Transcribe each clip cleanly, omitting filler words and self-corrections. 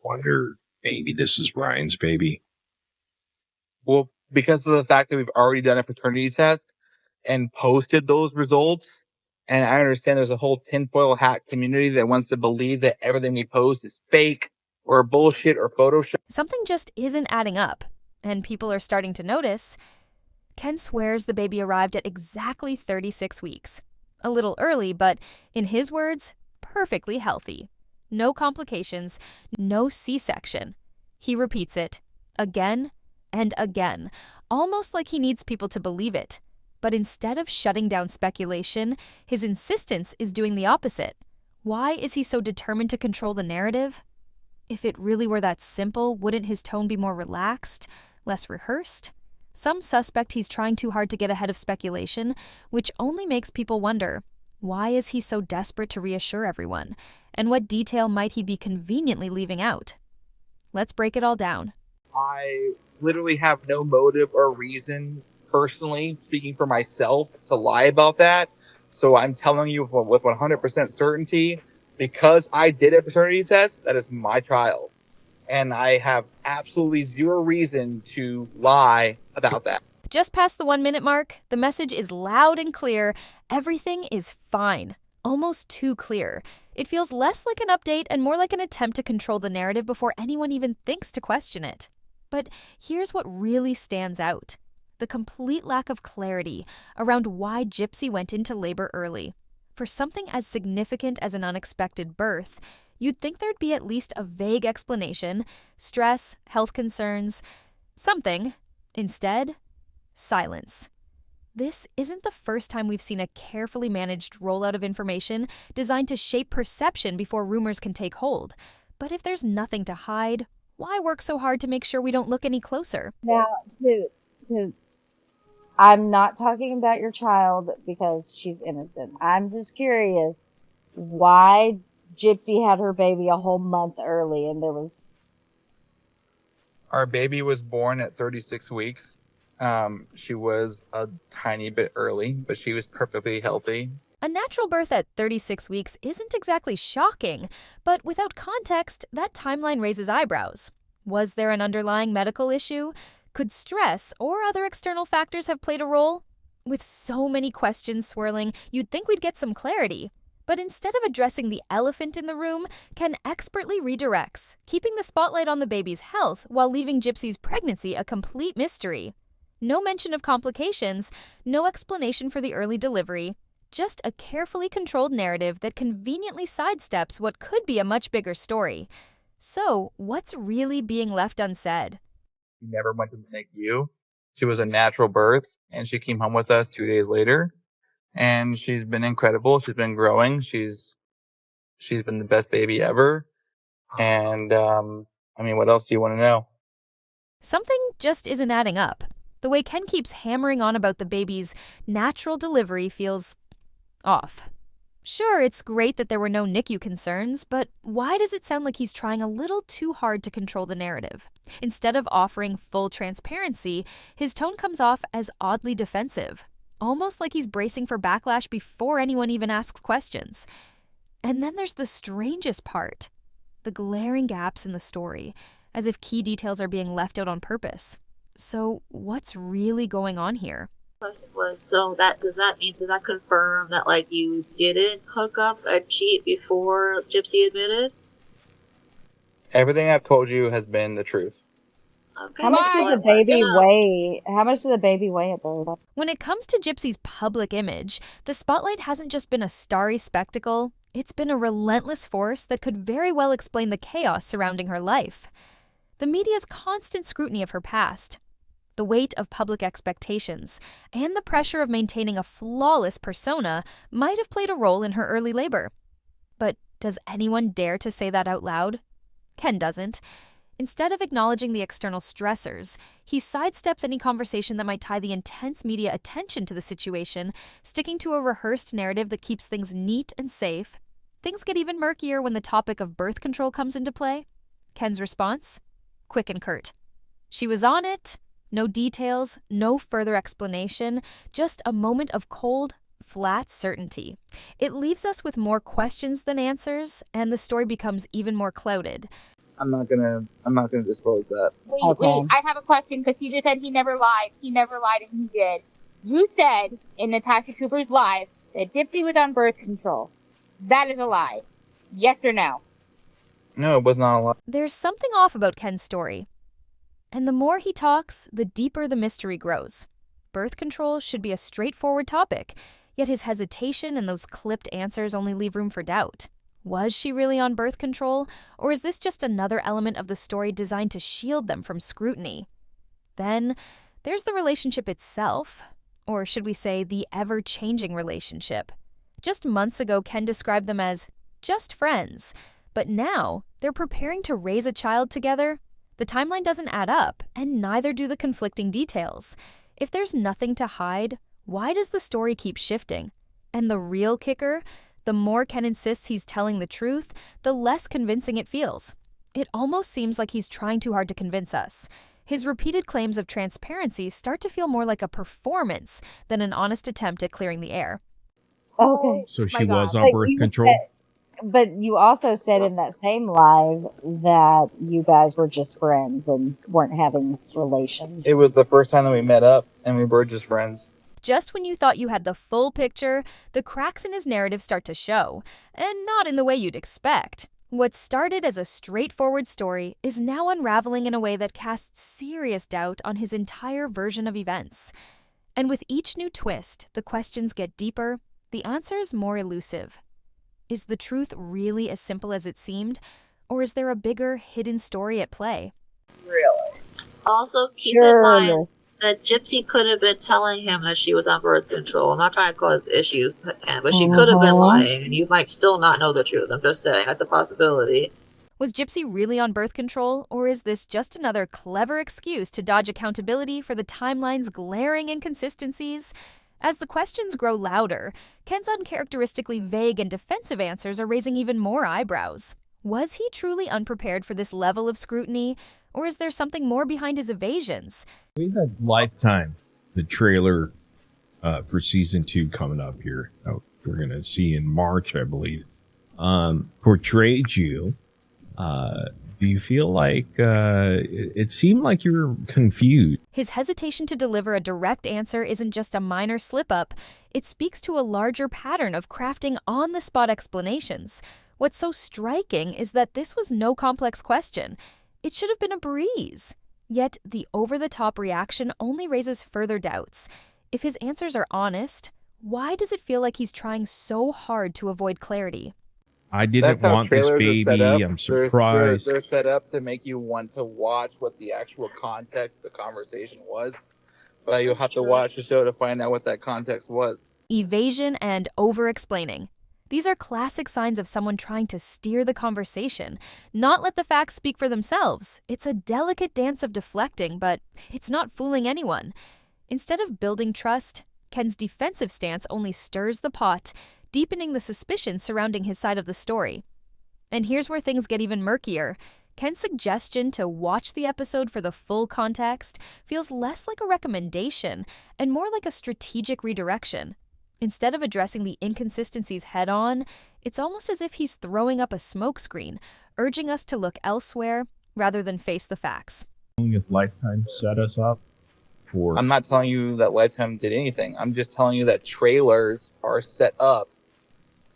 wonder, maybe this is Ryan's baby. Well, because of the fact that we've already done a paternity test and posted those results, and I understand there's a whole tinfoil hat community that wants to believe that everything we post is fake or bullshit or Photoshop. Something just isn't adding up, and people are starting to notice. Ken swears the baby arrived at exactly 36 weeks. A little early, but in his words, perfectly healthy. No complications, no C-section. He repeats it again and again, almost like he needs people to believe it. But instead of shutting down speculation, his insistence is doing the opposite. Why is he so determined to control the narrative? If it really were that simple, wouldn't his tone be more relaxed, less rehearsed? Some suspect he's trying too hard to get ahead of speculation, which only makes people wonder, why is he so desperate to reassure everyone? And what detail might he be conveniently leaving out? Let's break it all down. I literally have no motive or reason, personally, speaking for myself, to lie about that. So I'm telling you with 100% certainty, because I did a paternity test, that is my child. And I have absolutely zero reason to lie about that. Just past the 1 minute mark, the message is loud and clear. Everything is fine. Almost too clear. It feels less like an update and more like an attempt to control the narrative before anyone even thinks to question it. But here's what really stands out. The complete lack of clarity around why Gypsy went into labor early. For something as significant as an unexpected birth, you'd think there'd be at least a vague explanation, stress, health concerns, something. Instead, silence. This isn't the first time we've seen a carefully managed rollout of information designed to shape perception before rumors can take hold. But if there's nothing to hide, why work so hard to make sure we don't look any closer? Now, I'm not talking about your child because she's innocent. I'm just curious why Gypsy had her baby a whole month early and there was... Our baby was born at 36 weeks. She was a tiny bit early, but she was perfectly healthy. A natural birth at 36 weeks isn't exactly shocking, but without context, that timeline raises eyebrows. Was there an underlying medical issue? Could stress or other external factors have played a role? With so many questions swirling, you'd think we'd get some clarity. But instead of addressing the elephant in the room, Ken expertly redirects, keeping the spotlight on the baby's health while leaving Gypsy's pregnancy a complete mystery. No mention of complications, no explanation for the early delivery, just a carefully controlled narrative that conveniently sidesteps what could be a much bigger story. So, what's really being left unsaid? She never went to the NICU. She was a natural birth, and she came home with us 2 days later. And she's been incredible. She's been growing. She's been the best baby ever. And, what else do you want to know? Something just isn't adding up. The way Ken keeps hammering on about the baby's natural delivery feels off. Sure, it's great that there were no NICU concerns, but why does it sound like he's trying a little too hard to control the narrative? Instead of offering full transparency, his tone comes off as oddly defensive, almost like he's bracing for backlash before anyone even asks questions. And then there's the strangest part, the glaring gaps in the story, as if key details are being left out on purpose. So what's really going on here? Question was, so does that confirm that you didn't hook up a cheat before Gypsy admitted? Everything I've told you has been the truth. Okay. How much did the baby weigh? How much did the baby weigh at birth? When it comes to Gypsy's public image, the spotlight hasn't just been a starry spectacle, it's been a relentless force that could very well explain the chaos surrounding her life. The media's constant scrutiny of her past, the weight of public expectations, and the pressure of maintaining a flawless persona might have played a role in her early labor. But does anyone dare to say that out loud? Ken doesn't. Instead of acknowledging the external stressors, he sidesteps any conversation that might tie the intense media attention to the situation, sticking to a rehearsed narrative that keeps things neat and safe. Things get even murkier when the topic of birth control comes into play. Ken's response? Quick and curt. She was on it. No details, no further explanation, just a moment of cold, flat certainty. It leaves us with more questions than answers, and the story becomes even more clouded. I'm not gonna disclose that. Okay. Wait, I have a question because he just said he never lied. He never lied and he did. You said in Natasha Cooper's live that Gypsy was on birth control. That is a lie. Yes or no? No, it was not a lie. There's something off about Ken's story. And the more he talks, the deeper the mystery grows. Birth control should be a straightforward topic, yet his hesitation and those clipped answers only leave room for doubt. Was she really on birth control, or is this just another element of the story designed to shield them from scrutiny? Then, there's the relationship itself, or should we say the ever-changing relationship. Just months ago, Ken described them as just friends, but now they're preparing to raise a child together. The timeline doesn't add up, and neither do the conflicting details. If there's nothing to hide, why does the story keep shifting? And the real kicker? The more Ken insists he's telling the truth, the less convincing it feels. It almost seems like he's trying too hard to convince us. His repeated claims of transparency start to feel more like a performance than an honest attempt at clearing the air. Okay. So she my was God. on birth you control? but you also said in that same live that you guys were just friends and weren't having relations. It was the first time that we met up, and we were just friends. Just when you thought you had the full picture, the cracks in his narrative start to show, and not in the way you'd expect. What started as a straightforward story is now unraveling in a way that casts serious doubt on his entire version of events. And with each new twist, the questions get deeper, the answers more elusive. Is the truth really as simple as it seemed, or is there a bigger, hidden story at play? Really? Also, keep in mind that Gypsy could have been telling him that she was on birth control. I'm not trying to cause issues, but she could have been lying, and you might still not know the truth. I'm just saying, that's a possibility. Was Gypsy really on birth control, or is this just another clever excuse to dodge accountability for the timeline's glaring inconsistencies? As the questions grow louder, Ken's uncharacteristically vague and defensive answers are raising even more eyebrows. Was he truly unprepared for this level of scrutiny, or is there something more behind his evasions? We had Lifetime, the trailer for season 2 coming up here. We're going to see in March, I believe. Portrayed you. Do you feel like it seemed like you were confused? His hesitation to deliver a direct answer isn't just a minor slip-up. It speaks to a larger pattern of crafting on-the-spot explanations. What's so striking is that this was no complex question. It should have been a breeze. Yet the over-the-top reaction only raises further doubts. If his answers are honest, why does it feel like he's trying so hard to avoid clarity? I didn't That's how want this trailers are set baby. up. I'm surprised. They're set up to make you want to watch what the actual context of the conversation was. But you'll have to watch the show to find out what that context was. Evasion and over-explaining. These are classic signs of someone trying to steer the conversation, not let the facts speak for themselves. It's a delicate dance of deflecting, but it's not fooling anyone. Instead of building trust, Ken's defensive stance only stirs the pot, deepening the suspicion surrounding his side of the story. And here's where things get even murkier. Ken's suggestion to watch the episode for the full context feels less like a recommendation and more like a strategic redirection. Instead of addressing the inconsistencies head-on, it's almost as if he's throwing up a smokescreen, urging us to look elsewhere rather than face the facts. If Lifetime set us up for... I'm not telling you that Lifetime did anything. I'm just telling you that trailers are set up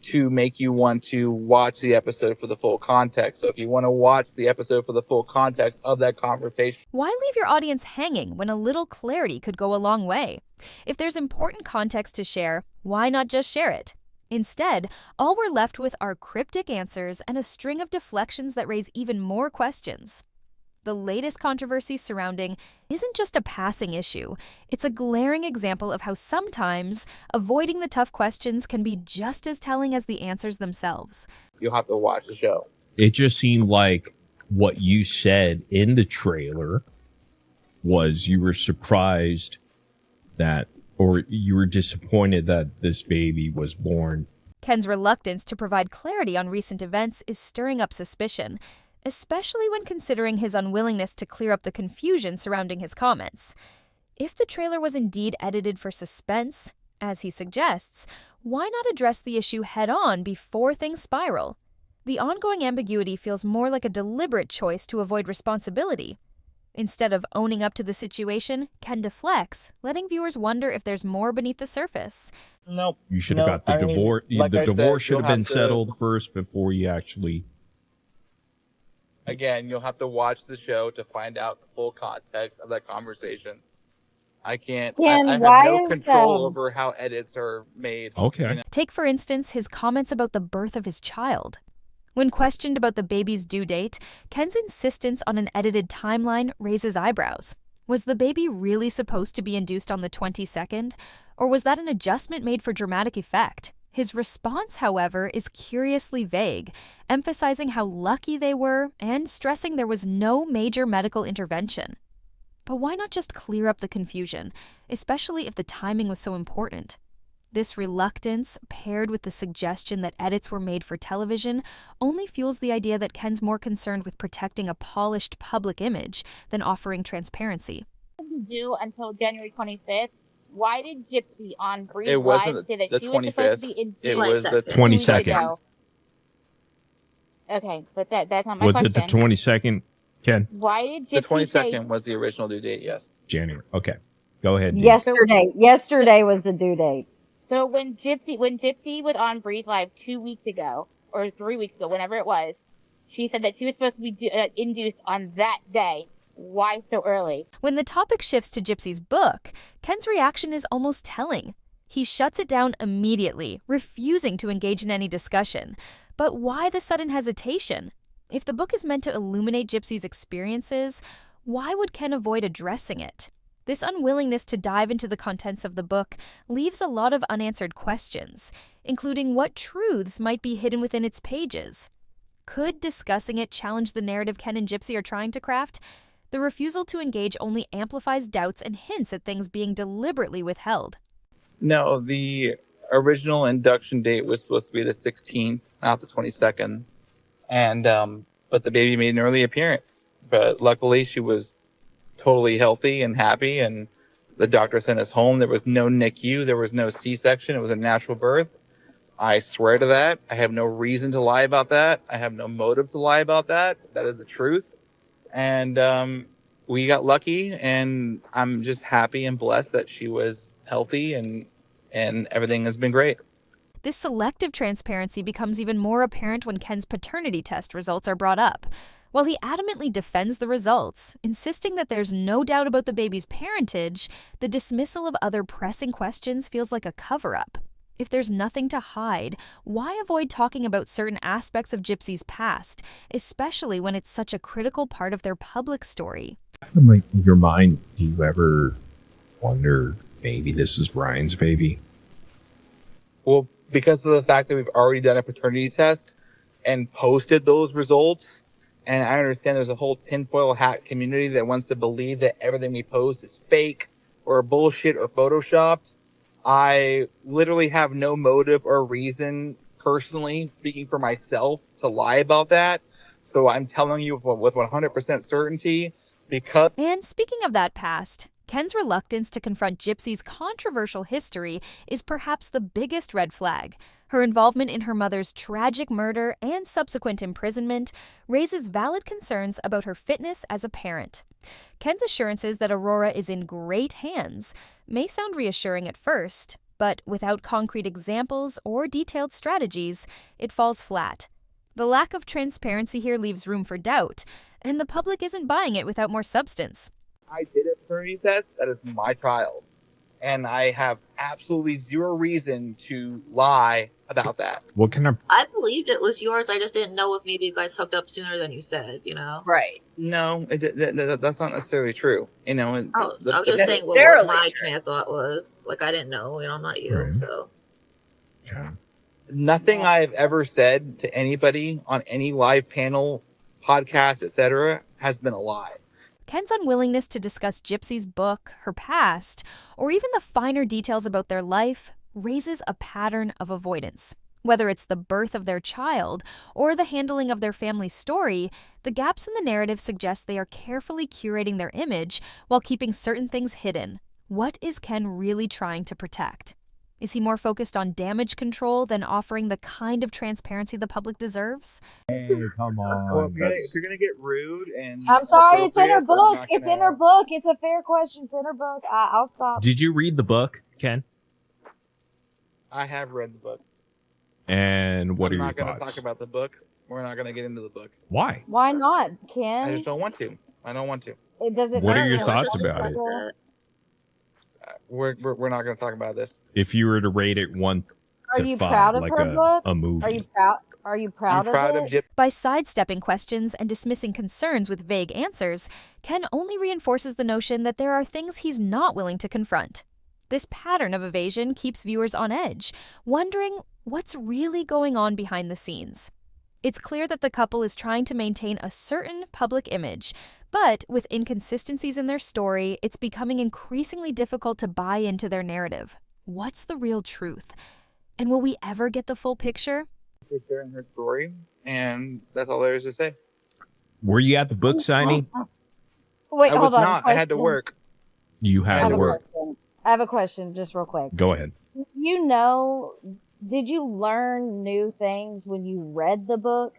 to make you want to watch the episode for the full context. So if you want to watch the episode for the full context of that conversation... Why leave your audience hanging when a little clarity could go a long way? If there's important context to share, why not just share it? Instead, all we're left with are cryptic answers and a string of deflections that raise even more questions. The latest controversy surrounding isn't just a passing issue. It's a glaring example of how sometimes avoiding the tough questions can be just as telling as the answers themselves. You'll have to watch the show. It just seemed like what you said in the trailer was you were surprised that, or you were disappointed that this baby was born. Ken's reluctance to provide clarity on recent events is stirring up suspicion, especially when considering his unwillingness to clear up the confusion surrounding his comments. If the trailer was indeed edited for suspense, as he suggests, why not address the issue head-on before things spiral? The ongoing ambiguity feels more like a deliberate choice to avoid responsibility. Instead of owning up to the situation, Ken deflects, letting viewers wonder if there's more beneath the surface. Nope. You should have got the divorce. Like The I said, divorce should you'll have been have to- settled first before you actually. Again, you'll have to watch the show to find out the full context of that conversation. I can't. Ken, I have why no is, control over how edits are made. Okay. You know? Take, for instance, his comments about the birth of his child. When questioned about the baby's due date, Ken's insistence on an edited timeline raises eyebrows. Was the baby really supposed to be induced on the 22nd, or was that an adjustment made for dramatic effect? His response, however, is curiously vague, emphasizing how lucky they were and stressing there was no major medical intervention. But why not just clear up the confusion, especially if the timing was so important? This reluctance, paired with the suggestion that edits were made for television, only fuels the idea that Ken's more concerned with protecting a polished public image than offering transparency. Due until January 25th. Why did Gypsy on Breeze It wasn't Live say that the she was supposed to 25th. be in It July was the 22nd. Okay, but that's not my Was question. it the 22nd, Ken? Why did The Gypsy say 22nd was the original due date. Yes. January. Okay. Go ahead. Dean. Yesterday was the due date. so? When Gypsy was on Breeze Live 2 weeks ago or 3 weeks ago, whenever it was, she said that she was supposed to be induced on that day. Why so early? When the topic shifts to Gypsy's book, Ken's reaction is almost telling. He shuts it down immediately, refusing to engage in any discussion. But why the sudden hesitation? If the book is meant to illuminate Gypsy's experiences, why would Ken avoid addressing it? This unwillingness to dive into the contents of the book leaves a lot of unanswered questions, including what truths might be hidden within its pages. Could discussing it challenge the narrative Ken and Gypsy are trying to craft? The refusal to engage only amplifies doubts and hints at things being deliberately withheld. No, the original induction date was supposed to be the 16th, not the 22nd. And but the baby made an early appearance. But luckily, she was totally healthy and happy, and the doctor sent us home. There was no NICU, there was no C-section. It was a natural birth. I swear to that. I have no reason to lie about that. I have no motive to lie about that. That is the truth. And we got lucky, and I'm just happy and blessed that she was healthy, and everything has been great. This selective transparency becomes even more apparent when Ken's paternity test results are brought up. While he adamantly defends the results, insisting that there's no doubt about the baby's parentage, the dismissal of other pressing questions feels like a cover-up. If there's nothing to hide, why avoid talking about certain aspects of Gypsy's past, especially when it's such a critical part of their public story? In your mind, do you ever wonder maybe this is Ryan's baby? Well, because of the fact that we've already done a paternity test and posted those results, and I understand there's a whole tinfoil hat community that wants to believe that everything we post is fake or bullshit or photoshopped. I literally have no motive or reason, personally, speaking for myself, to lie about that. So I'm telling you with 100% certainty because... And speaking of that past, Ken's reluctance to confront Gypsy's controversial history is perhaps the biggest red flag. Her involvement in her mother's tragic murder and subsequent imprisonment raises valid concerns about her fitness as a parent. Ken's assurances that Aurora is in great hands may sound reassuring at first, but without concrete examples or detailed strategies, it falls flat. The lack of transparency here leaves room for doubt, and the public isn't buying it without more substance. I did a paternity test. That is my child. And I have absolutely zero reason to lie about that. What kind of... I believed it was yours. I just didn't know if maybe you guys hooked up sooner than you said, you know? Right. No, that's not necessarily true. You know, I was just saying what necessarily my true. train of thought was. Like, I didn't know, you know, I'm not you, Right. so. Yeah. nothing I've ever said to anybody on any live panel, podcast, etc., has been a lie. Ken's unwillingness to discuss Gypsy's book, her past, or even the finer details about their life raises a pattern of avoidance. Whether it's the birth of their child or the handling of their family's story, the gaps in the narrative suggest they are carefully curating their image while keeping certain things hidden. What is Ken really trying to protect? Is he more focused on damage control than offering the kind of transparency the public deserves? Hey, come on. Well, if you're gonna get rude and I'm sorry, it's in her inappropriate, we're book. not It's in gonna- her book. It's a fair question. It's in her book. I'll stop. Did you read the book, Ken? I have read the book. And what I'm are your not gonna thoughts? talk about the book. We're not gonna get into the book. Why? Why not, I Ken? just don't want to. I don't want to. It doesn't What are matter. your thoughts Just about like it? that. We're not gonna talk about this. If you were to rate it 1 Are to you 5, proud of like her book? a movie. Are you proud? Are you proud I'm proud of of it? Gypsy. By sidestepping questions and dismissing concerns with vague answers, Ken only reinforces the notion that there are things he's not willing to confront. This pattern of evasion keeps viewers on edge, wondering what's really going on behind the scenes. It's clear that the couple is trying to maintain a certain public image, but with inconsistencies in their story, it's becoming increasingly difficult to buy into their narrative. What's the real truth? And will we ever get the full picture? For sharing her story, and that's all there is to say. Were you at the book signing? Wait, I was hold on. not. I had to Question. work. You I had have to a work. question. I have a question, just real quick. Go ahead. You know, did you learn new things when you read the book?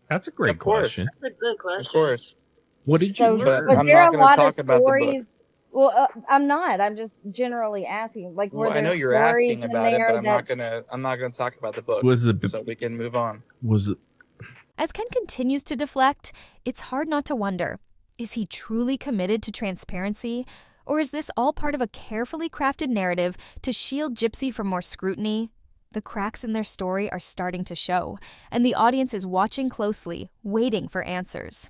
That's a great Of course. question. That's a good question. Of course. What did you So, learn? was I'm there not a gonna lot of talk about the book. stories? Well, I'm not. I'm just generally asking. Like, were Well, I there know you're stories asking in about it, there but I'm not that gonna talk about the book. Was the So we can move on. was it As Ken continues to deflect, it's hard not to wonder, is he truly committed to transparency? Or is this all part of a carefully crafted narrative to shield Gypsy from more scrutiny? The cracks in their story are starting to show, and the audience is watching closely, waiting for answers.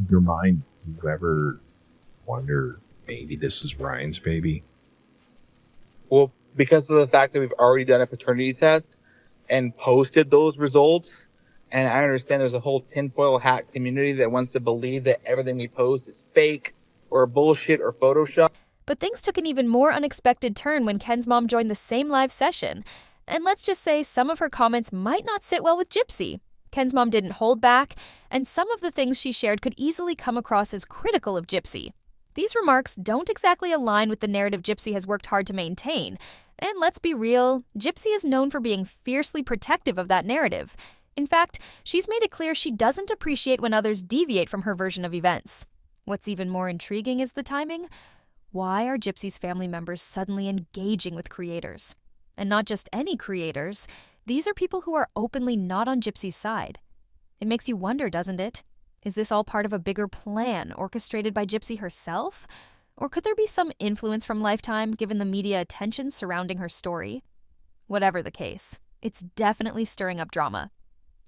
your mind? Do you ever wonder maybe this is Ryan's baby? Well, because of the fact that we've already done a paternity test and posted those results, and I understand there's a whole tinfoil hat community that wants to believe that everything we post is fake or bullshit or Photoshop. But things took an even more unexpected turn when Ken's mom joined the same live session. And let's just say some of her comments might not sit well with Gypsy. Ken's mom didn't hold back, and some of the things she shared could easily come across as critical of Gypsy. These remarks don't exactly align with the narrative Gypsy has worked hard to maintain. And let's be real, Gypsy is known for being fiercely protective of that narrative. In fact, she's made it clear she doesn't appreciate when others deviate from her version of events. What's even more intriguing is the timing. Why are Gypsy's family members suddenly engaging with creators? And not just any creators, these are people who are openly not on Gypsy's side. It makes you wonder, doesn't it? Is this all part of a bigger plan orchestrated by Gypsy herself? Or could there be some influence from Lifetime given the media attention surrounding her story? Whatever the case, it's definitely stirring up drama.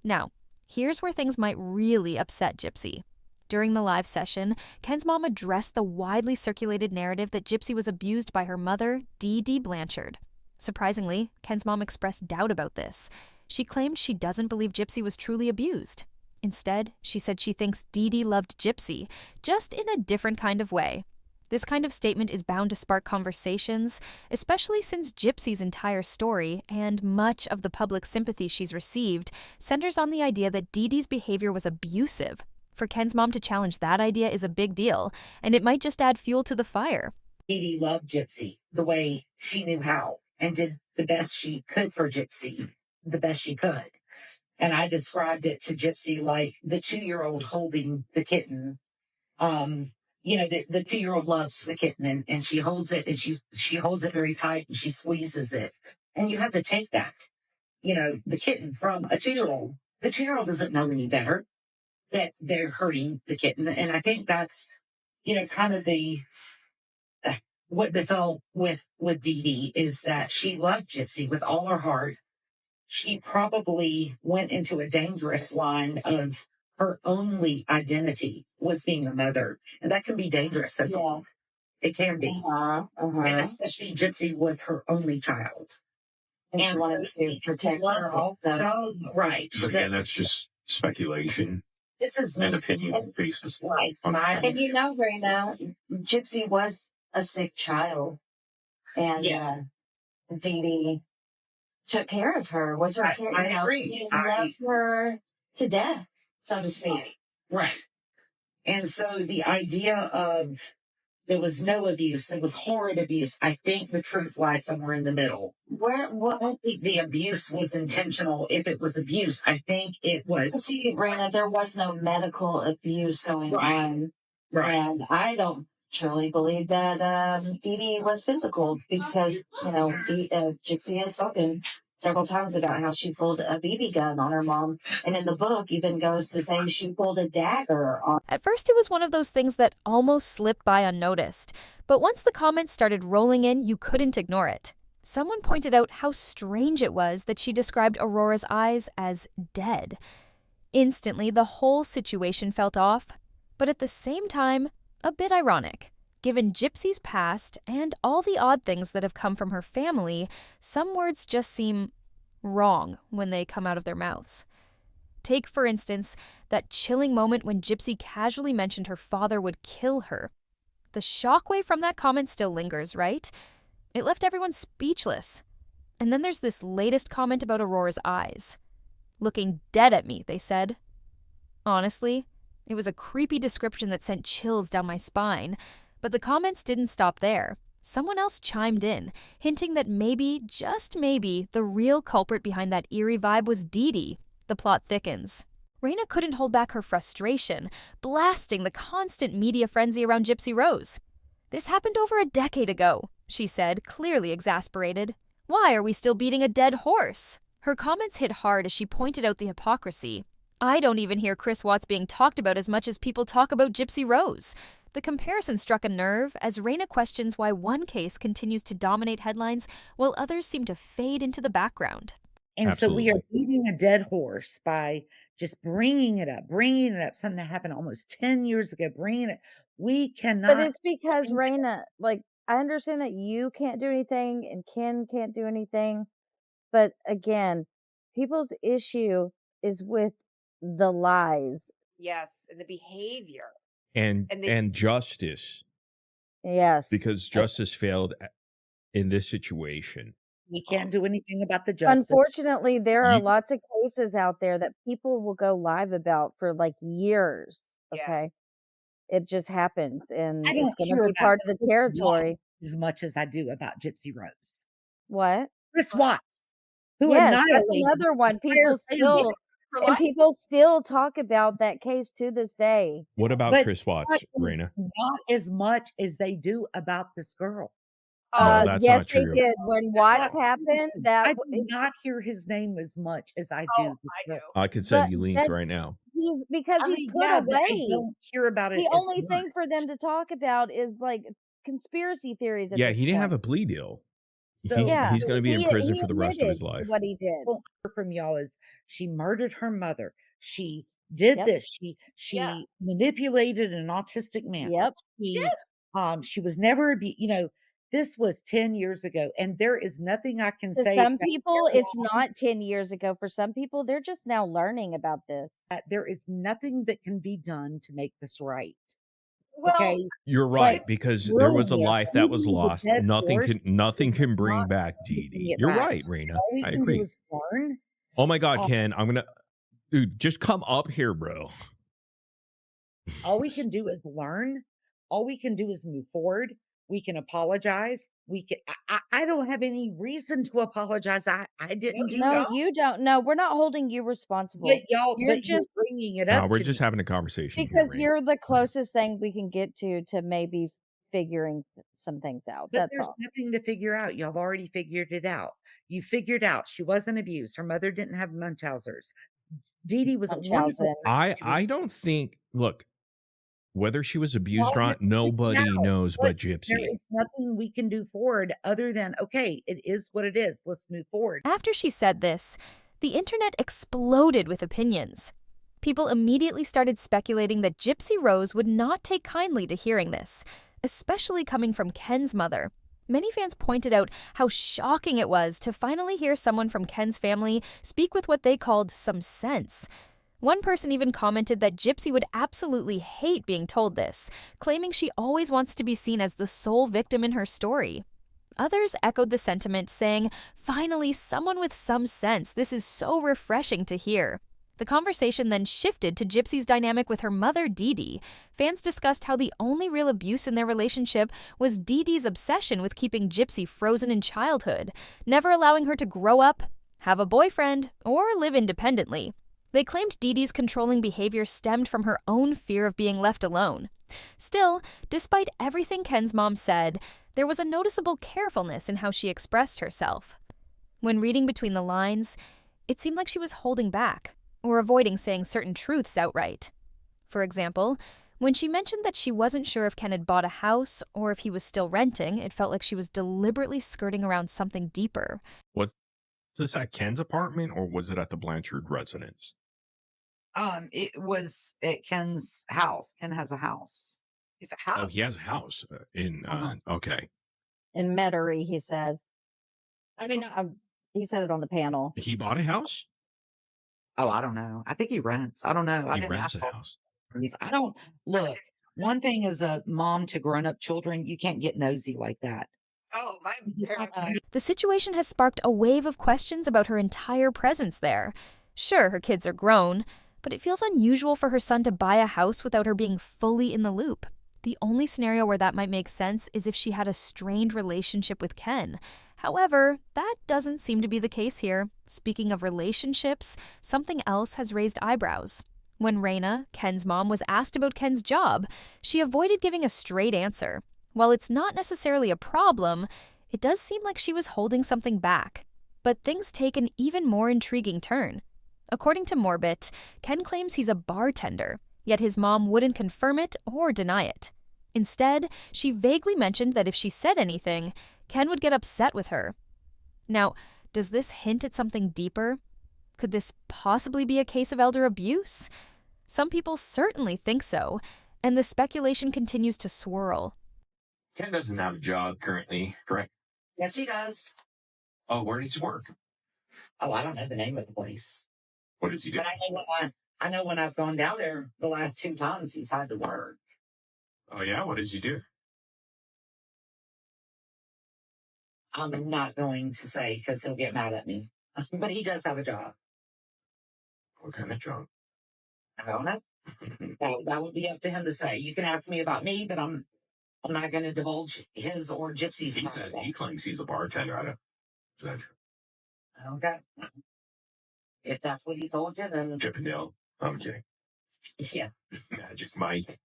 Now, here's where things might really upset Gypsy. During the live session, Ken's mom addressed the widely circulated narrative that Gypsy was abused by her mother, Dee Blanchard. Surprisingly, Ken's mom expressed doubt about this. She claimed she doesn't believe Gypsy was truly abused. Instead, she said she thinks Dee loved Gypsy, just in a different kind of way. This kind of statement is bound to spark conversations, especially since Gypsy's entire story and much of the public sympathy she's received centers on the idea that Dee's behavior was abusive. For Ken's mom to challenge that idea is a big deal, and it might just add fuel to the fire. Dee loved Gypsy the way she knew how and did the best she could for Gypsy, the best she could. And I described it to Gypsy like the 2-year-old holding the kitten. The 2-year-old loves the kitten and she holds it and she holds it very tight and she squeezes it. And you have to take that, the kitten from a 2-year-old. The 2-year-old doesn't know any better that they're hurting the kitten. And I think that's, kind of what befell with Dee is that she loved Gypsy with all her heart. She probably went into a dangerous line of her only identity was being a mother. And that can be dangerous as well. It can be. And especially Gypsy was her only child. And she wanted to protect her also. Oh, right. But again, that's just speculation This is and opinion basis. Right. And Raina, Gypsy was a sick child. And Yes. Dee took care of her, was her care. I agree. She loved her to death, so to speak. Right. And so the idea of There was no abuse. There was horrid abuse. I think the truth lies somewhere in the middle. I don't think the abuse was intentional. If it was abuse, I think it was. See, Raina, there was no medical abuse going on. Right. And I don't truly believe that Dee Dee was physical because, Gypsy has spoken several times about how she pulled a BB gun on her mom. And in the book even goes to say she pulled a dagger on. At first, it was one of those things that almost slipped by unnoticed. But once the comments started rolling in, you couldn't ignore it. Someone pointed out how strange it was that she described Aurora's eyes as dead. Instantly, the whole situation felt off, but at the same time, a bit ironic. Given Gypsy's past and all the odd things that have come from her family, some words just seem wrong when they come out of their mouths. Take, for instance, that chilling moment when Gypsy casually mentioned her father would kill her. The shockwave from that comment still lingers, right? It left everyone speechless. And then there's this latest comment about Aurora's eyes. Looking dead at me, they said. Honestly, it was a creepy description that sent chills down my spine. But the comments didn't stop there. Someone else chimed in, hinting that maybe, just maybe, the real culprit behind that eerie vibe was Dee Dee. The plot thickens. Raina couldn't hold back her frustration, blasting the constant media frenzy around Gypsy Rose. "This happened over a decade ago," she said, clearly exasperated. "Why are we still beating a dead horse?" Her comments hit hard as she pointed out the hypocrisy. I don't even hear Chris Watts being talked about as much as people talk about Gypsy Rose. The comparison struck a nerve as Raina questions why one case continues to dominate headlines while others seem to fade into the background. And so we are Absolutely. beating a dead horse by just bringing it up, something that happened almost 10 years ago, bringing it. We But cannot. it's because, change it. Raina, I understand that you can't do anything and Ken can't do anything. But again, people's issue is with the lies. Yes, and the behavior. And And the and justice, Yes. because justice failed in this situation. We can't do anything about the justice. Unfortunately, there are You, lots of cases out there that people will go live about for years. yes. Okay. It just happens and I it's don't going to hear be about part of the Chris territory. Watts as much as I do about Gypsy Rose. What? Chris What? Watts, who Yes, that's annihilated another one. the entire family. For And life. people still talk about that case to this day. what about But Chris Watts, that is Raina? not as much as they do about this girl. No, that's Yes, not they true. did. When Watts happened, I do not hear his name as much as I do. Oh, this I girl. do. I could send but you links that's right now. he's because I he's mean, put yeah, but I away. don't hear about it The as only much. thing for them to talk about is conspiracy theories at Yeah, this he didn't point. have a plea deal. So Yeah, He's going to be in he prison he for the rest of his admitted life. what he did. won't hear from y'all is she murdered her mother. She did Yep. this. Yeah. She manipulated an autistic man. Yep. She was never this was 10 years ago, and there is nothing I can To say some about people, their it's law. not 10 years ago. For some people, they're just now learning about this. There is nothing that can be done to make this right. Well, Okay, You're but right, because there was a brilliant, life that was beating the lost. dead Nothing horse can is bring not back bringing Dee Dee. it You're back. right, Raina. All we I can do agree. is learn. Oh my God, Uh, Ken, dude, just come up here, bro. All we can do is learn. All we can do is move forward. We can apologize. I don't have any reason to apologize. I didn't do No, that. you don't. No, we're not holding you responsible. But y'all, You're but you're just bringing it No, up we're to just me. having a conversation here, because Raina. you're the closest thing we can get to maybe figuring some things out. But That's there's all. nothing to figure out. Y'all have already figured it out. You figured out she wasn't abused. Her mother didn't have Munchausen's. Dee Dee was a wonderful Munchausen. person. She was I don't think. Look, whether she was abused all or we not, can figure nobody out. knows But but there Gypsy. is nothing we can do forward other than, okay, it is what it is. Let's move forward. After she said this, the internet exploded with opinions. People immediately started speculating that Gypsy Rose would not take kindly to hearing this, especially coming from Ken's mother. Many fans pointed out how shocking it was to finally hear someone from Ken's family speak with what they called some sense. One person even commented that Gypsy would absolutely hate being told this, claiming she always wants to be seen as the sole victim in her story. Others echoed the sentiment, saying, "Finally, someone with some sense. This is so refreshing to hear." The conversation then shifted to Gypsy's dynamic with her mother, Dee Dee. Fans discussed how the only real abuse in their relationship was Dee Dee's obsession with keeping Gypsy frozen in childhood, never allowing her to grow up, have a boyfriend, or live independently. They claimed Dee Dee's controlling behavior stemmed from her own fear of being left alone. Still, despite everything Ken's mom said, there was a noticeable carefulness in how she expressed herself. When reading between the lines, it seemed like she was holding back, or avoiding saying certain truths outright. For example, when she mentioned that she wasn't sure if Ken had bought a house or if he was still renting, it felt like she was deliberately skirting around something deeper. Was this at Ken's apartment or was it at the Blanchard residence? It was at Ken's house. Ken has a house. It's a house. Oh, he has a house in, okay. In Metairie, he said. I mean, he said it on the panel. He bought a house? Oh, I don't know. I think he rents. I don't know. I He didn't rents ask a him. house. I don't look. One thing as a mom to grown-up children, you can't get nosy like that. Oh, my The situation has sparked a wave of questions about her entire presence there. Sure, her kids are grown, but it feels unusual for her son to buy a house without her being fully in the loop. The only scenario where that might make sense is if she had a strained relationship with Ken. However, that doesn't seem to be the case here. Speaking of relationships, something else has raised eyebrows. When Raina, Ken's mom, was asked about Ken's job, she avoided giving a straight answer. While it's not necessarily a problem, it does seem like she was holding something back. But things take an even more intriguing turn. According to Morbit, Ken claims he's a bartender, yet his mom wouldn't confirm it or deny it. Instead, she vaguely mentioned that if she said anything, Ken would get upset with her. Now, does this hint at something deeper? Could this possibly be a case of elder abuse? Some people certainly think so, and the speculation continues to swirl. Ken doesn't have a job currently, correct? Yes, he does. Oh, where does he work? Oh, I don't know the name of the place. What does he do? But I know when I've gone down there the last 2 times, he's had to work. Oh, yeah? What does he do? I'm not going to say because he'll get mad at me. But he does have a job. What kind of job? I don't know. That would be up to him to say. You can ask me about me, but I'm not going to divulge his or Gypsy's. He claims he's a bartender. I don't. Is that true? Okay. If that's what he told you, then Chippendale. I'm kidding. yeah. Magic Mike.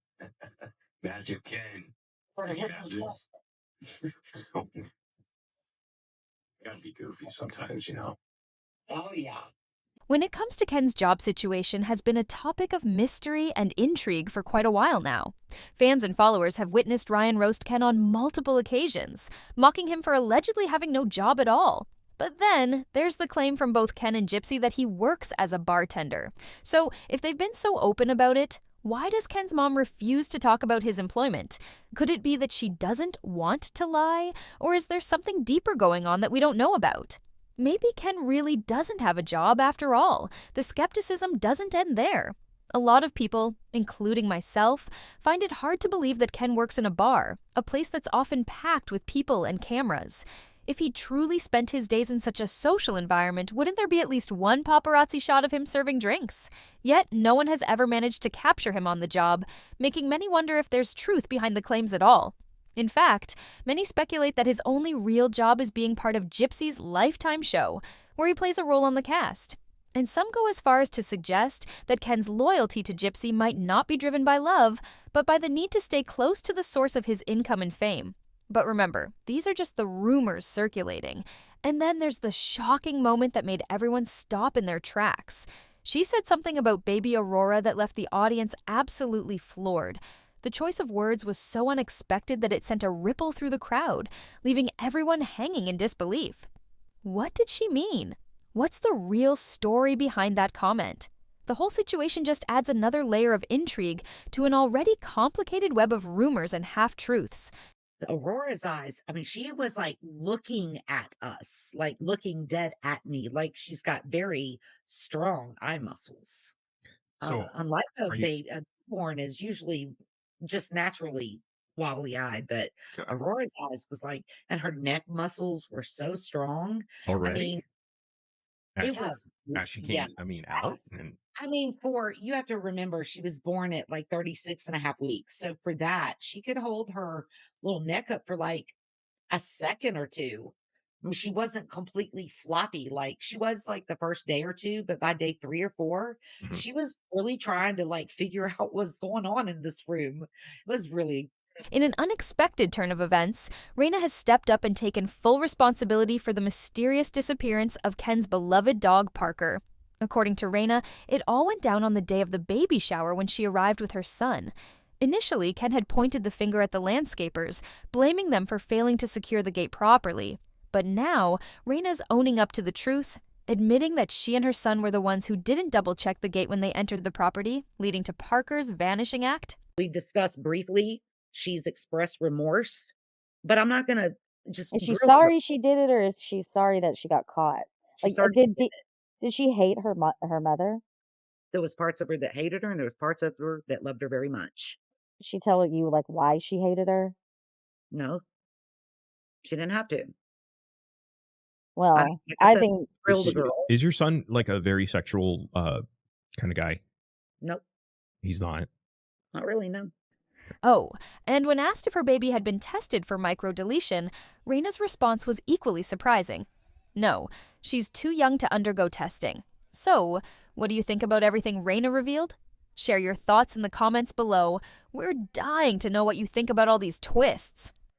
Magic Ken. For him, Gotta be goofy sometimes, you know. oh yeah. When it comes to Ken's job situation has been a topic of mystery and intrigue for quite a while now. Fans and followers have witnessed Ryan roast Ken on multiple occasions, mocking him for allegedly having no job at all. But then, there's the claim from both Ken and Gypsy that he works as a bartender. So, if they've been so open about it, why does Ken's mom refuse to talk about his employment? Could it be that she doesn't want to lie? Or is there something deeper going on that we don't know about? Maybe Ken really doesn't have a job after all. The skepticism doesn't end there. A lot of people, including myself, find it hard to believe that Ken works in a bar, a place that's often packed with people and cameras. If he truly spent his days in such a social environment, wouldn't there be at least one paparazzi shot of him serving drinks? Yet, no one has ever managed to capture him on the job, making many wonder if there's truth behind the claims at all. In fact, many speculate that his only real job is being part of Gypsy's Lifetime show, where he plays a role on the cast. And some go as far as to suggest that Ken's loyalty to Gypsy might not be driven by love, but by the need to stay close to the source of his income and fame. But remember, these are just the rumors circulating. And then there's the shocking moment that made everyone stop in their tracks. She said something about baby Aurora that left the audience absolutely floored. The choice of words was so unexpected that it sent a ripple through the crowd, leaving everyone hanging in disbelief. What did she mean? What's the real story behind that comment? The whole situation just adds another layer of intrigue to an already complicated web of rumors and half-truths. Aurora's eyes, I mean, she was like looking at us, like looking dead at me, like she's got very strong eye muscles. So, Unlike a are you- baby, a newborn is usually just naturally wobbly eyed, but Okay. Aurora's eyes was like, and her neck muscles were so strong. Already? I mean, It was, Now she yeah. came, I mean, out. And I mean, you have to remember she was born at like 36 and a half weeks. So for that, she could hold her little neck up for like a second or two. I mean, she wasn't completely floppy like she was like the first day or two, but by day 3 or 4, Mhm. she was really trying to like figure out what's going on in this room. It was really In an unexpected turn of events, Raina has stepped up and taken full responsibility for the mysterious disappearance of Ken's beloved dog Parker. According to Raina, it all went down on the day of the baby shower when she arrived with her son. Initially, Ken had pointed the finger at the landscapers, blaming them for failing to secure the gate properly. But now, Raina's owning up to the truth, admitting that she and her son were the ones who didn't double-check the gate when they entered the property, leading to Parker's vanishing act. we discussed briefly. She's expressed remorse, but I'm not gonna just Is she grill her. sorry she did it, or is she sorry that she got caught? She's Like, sorry she did she hate her mother? There was parts of her that hated her, and there was parts of her that loved her very much. Did she tell you like why she hated her? No, she didn't have to. Well, Like I said, think grill the is, girl. is your son like a very sexual kind of guy? Nope, He's not. not really. No. Oh, and when asked if her baby had been tested for microdeletion, Raina's response was equally surprising. No, she's too young to undergo testing. So, what do you think about everything Raina revealed? Share your thoughts in the comments below. We're dying to know what you think about all these twists.